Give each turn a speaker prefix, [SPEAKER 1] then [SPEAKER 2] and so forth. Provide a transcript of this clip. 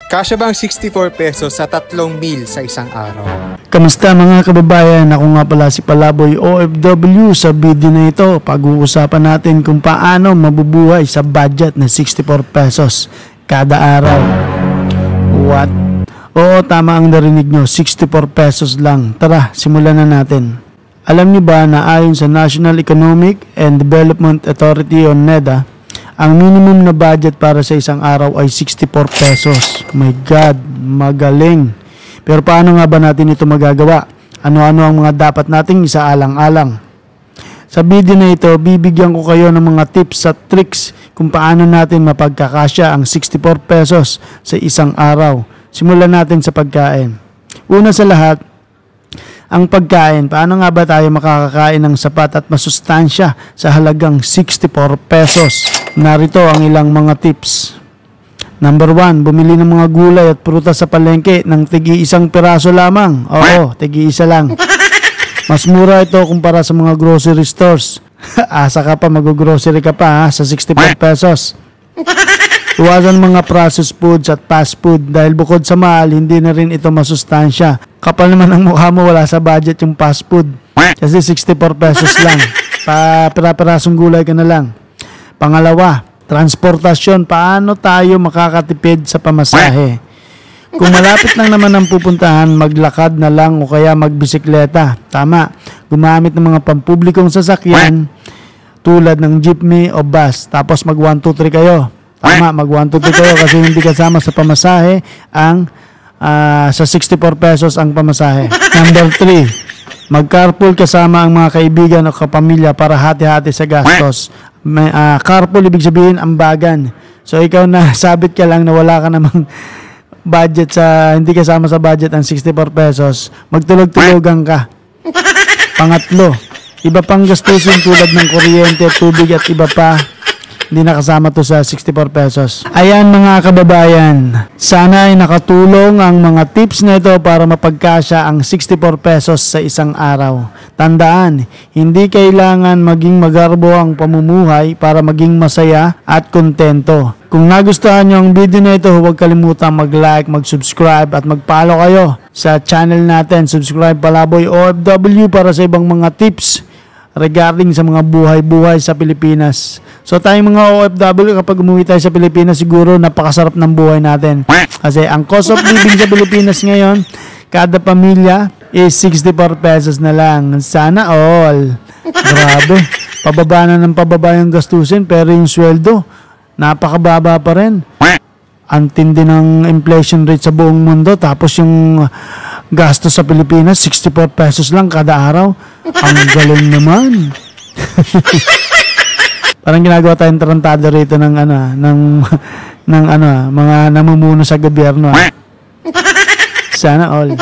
[SPEAKER 1] Kasya ba ang 64 pesos sa 3 meal sa isang araw?
[SPEAKER 2] Kamusta mga kababayan? Ako nga pala si Palaboy OFW. Sa video na ito, pag-uusapan natin kung paano mabubuhay sa budget na 64 pesos kada araw. What? Oo, tama ang narinig nyo, 64 pesos lang. Tara, simulan na natin. Alam niyo ba na ayon sa National Economic and Development Authority o NEDA, ang minimum na budget para sa isang araw ay 64 pesos. My God, magaling. Pero paano nga ba natin ito magagawa? Ano-ano ang mga dapat nating isaalang-alang? Sa video na ito, bibigyan ko kayo ng mga tips at tricks kung paano natin mapagkakasya ang 64 pesos sa isang araw. Simulan natin sa pagkain. Una sa lahat, ang pagkain. Paano nga ba tayo makakakain ng sapat at masustansya sa halagang 64 pesos? Narito ang ilang mga tips. Number 1, bumili ng mga gulay at prutas sa palengke ng tig-iisang piraso lamang. Oo, tig-iisa lang. Mas mura ito kumpara sa mga grocery stores. Asa ka pa, mag-grocery ka pa sa 64 pesos. Iwasan mga processed foods at fast food dahil bukod sa mahal, hindi na rin ito masustansya. Kapal naman ang mukha mo, wala sa budget yung fast food. Kasi 64 pesos lang. Pira-pirasong gulay ka na lang. Pangalawa, transportasyon. Paano tayo makakatipid sa pamasahe? Kung malapit lang naman ang pupuntahan, maglakad na lang o kaya magbisikleta. Tama, gumamit ng mga pampublikong sasakyan tulad ng jeepney o bus. Tapos mag 1, 2, 3 kayo. Tama, mag 1, 2, 3 kayo kasi hindi kasama sa pamasahe ang sa 64 pesos ang pamasahe. Number 3, mag-carpool kasama ang mga kaibigan o kapamilya para hati-hati sa gastos. Carpool, ibig sabihin ambagan. So ikaw na sabit ka lang na wala ka namang budget sa, hindi kasama sa budget ang 64 pesos, magtulog-tulogan ka. Pangatlo, iba pang gastusin tulad ng kuryente, tubig at iba pa, hindi nakasama to sa 64 pesos. Ayan mga kababayan, sana ay nakatulong ang mga tips na ito para mapagkasya ang 64 pesos sa isang araw. Tandaan, hindi kailangan maging magarbo ang pamumuhay para maging masaya at kontento. Kung nagustuhan nyo ang video na ito, huwag kalimutang mag-like, mag-subscribe at mag-follow kayo sa channel natin. Subscribe Palaboy OFW para sa ibang mga tips regarding sa mga buhay-buhay sa Pilipinas. So tayong mga OFW, kapag umuwi tayo sa Pilipinas, siguro napakasarap ng buhay natin. Kasi ang cost of living sa Pilipinas ngayon, kada pamilya is 64 pesos na lang. Sana all. Grabe. Pababa na ng pababa yung gastusin, pero yung sweldo, napakababa pa rin. Ang tindi ng inflation rate sa buong mundo, tapos yung gastos sa Pilipinas 64 pesos lang kada araw. Ang galing naman. Parang ginagawa tayong tarantado rito ng mga namumuno sa gobyerno. Sana all.